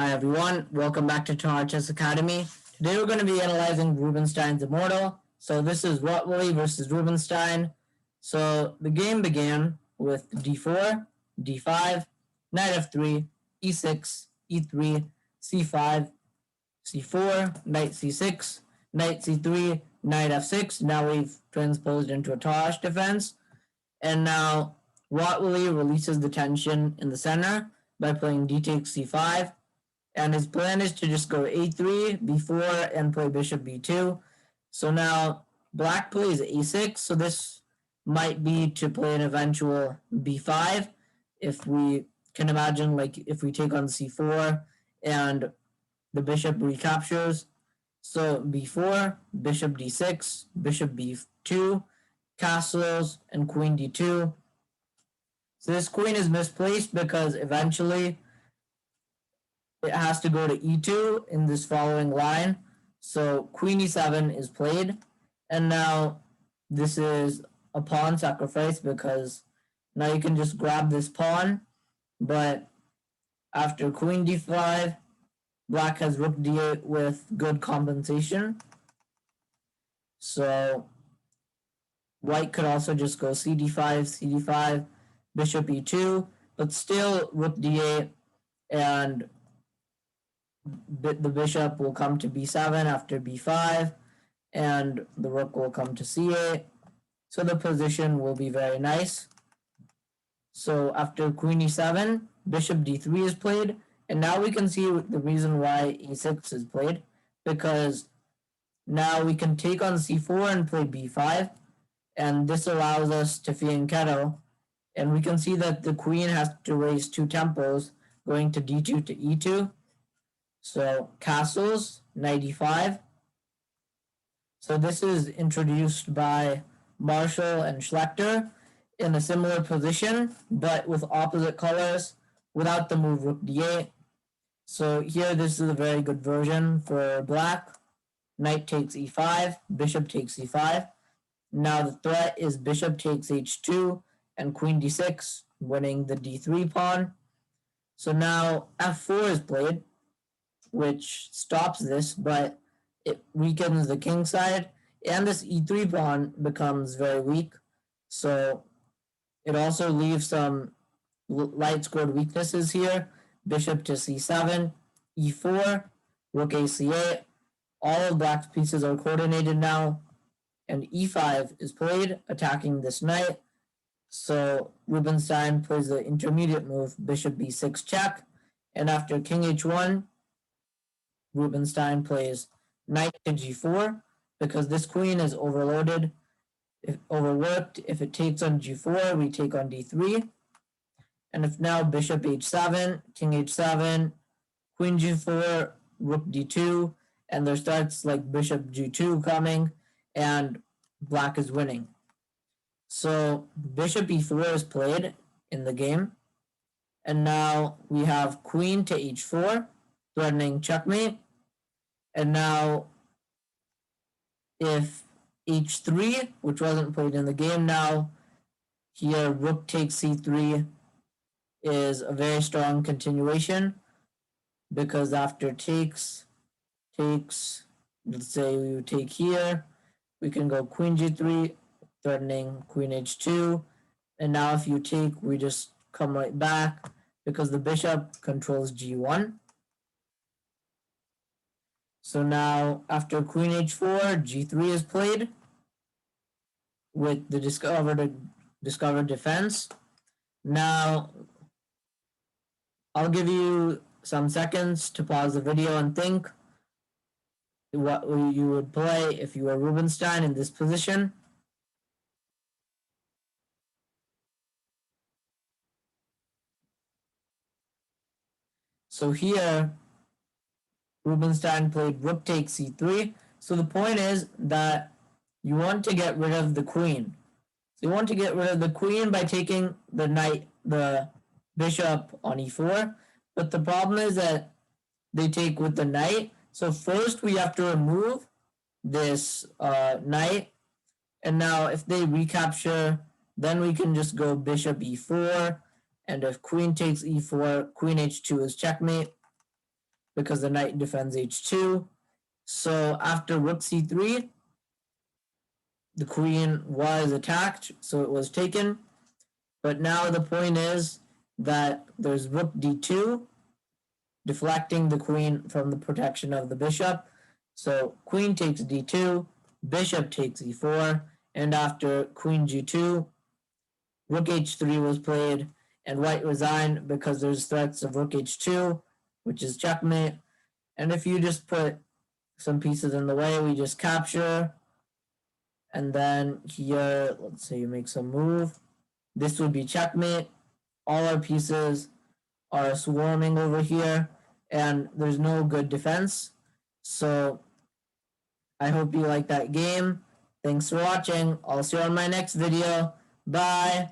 Hi everyone, welcome back to TaraChessAcademy. Today we're going to be analyzing Rubinstein's Immortal. So this is Rotlewi versus Rubinstein. So the game began with d4, d5, knight f3, e6, e3, c5, c4, knight c6, knight c3, knight f6. Now we've transposed into a Tarrasch defense. And now Rotlewi releases the tension in the center by playing d takes c5. And his plan is to just go a3, b4, and play bishop b2. So now black plays a6, so this might be to play an eventual b5. If we can imagine, like, if we take on c4 and the bishop recaptures. So b4, bishop d6, bishop b2, castles, and queen d2. So this queen is misplaced because eventually it has to go to e2 in this following line. So queen e7 is played. And now this is a pawn sacrifice because now you can just grab this pawn. But after queen d5, black has rook d8 with good compensation. So white could also just go cd5, cd5, bishop e2, but still rook d8, and the bishop will come to b7 after b5, and the rook will come to c8. So the position will be very nice. So after queen e7, bishop d3 is played, and now we can see the reason why e6 is played, because now we can take on c4 and play b5, and this allows us to fianchetto, and we can see that the queen has to raise two tempos going to d2 to e2. So castles, knight e5. So this is introduced by Marshall and Schlechter in a similar position, but with opposite colors, without the move rook d8. So here this is a very good version for black. Knight takes e5, bishop takes e5. Now the threat is bishop takes h2 and queen d6, winning the d3 pawn. So now f4 is played, which stops this, but it weakens the king side, and this e3 pawn becomes very weak. So it also leaves some light scored weaknesses here. Bishop to c7, e4, rook a c8. All of black's pieces are coordinated now, and e5 is played, attacking this knight. So Rubinstein plays the intermediate move, bishop b6 check, and after king h1, Rubinstein plays knight to g4 because this queen is overloaded, overworked. If it takes on g4, we take on d3. And if now bishop h7, king h7, queen g4, rook d2, and there starts like bishop g2 coming, and black is winning. So bishop e4 is played in the game. And now we have queen to h4, threatening checkmate. And now if h3, which wasn't played in the game now, here rook takes c3 is a very strong continuation, because after takes, let's say we would take here, we can go queen g3, threatening queen h2, and now if you take, we just come right back because the bishop controls g1. So now after queen h4, g3 is played with the discovered defense. Now I'll give you some seconds to pause the video and think what you would play if you were Rubinstein in this position. So here Rubinstein played rook takes c3. So the point is that you want to get rid of the queen. So you want to get rid of the queen by taking the bishop on e4. But the problem is that they take with the knight. So first we have to remove this knight. And now if they recapture, then we can just go bishop e4. And if queen takes e4, queen h2 is checkmate. because the knight defends h2. So after rook c3, the queen was attacked, so it was taken. But now the point is that there's rook d2, deflecting the queen from the protection of the bishop. So queen takes d2, bishop takes e4, and after queen g2, rook h3 was played, and white resigned because there's threats of rook h2, which is checkmate. And if you just put some pieces in the way, we just capture. And then here, let's say you make some move. This would be checkmate. All our pieces are swarming over here, and there's no good defense. So I hope you like that game. Thanks for watching. I'll see you on my next video. Bye.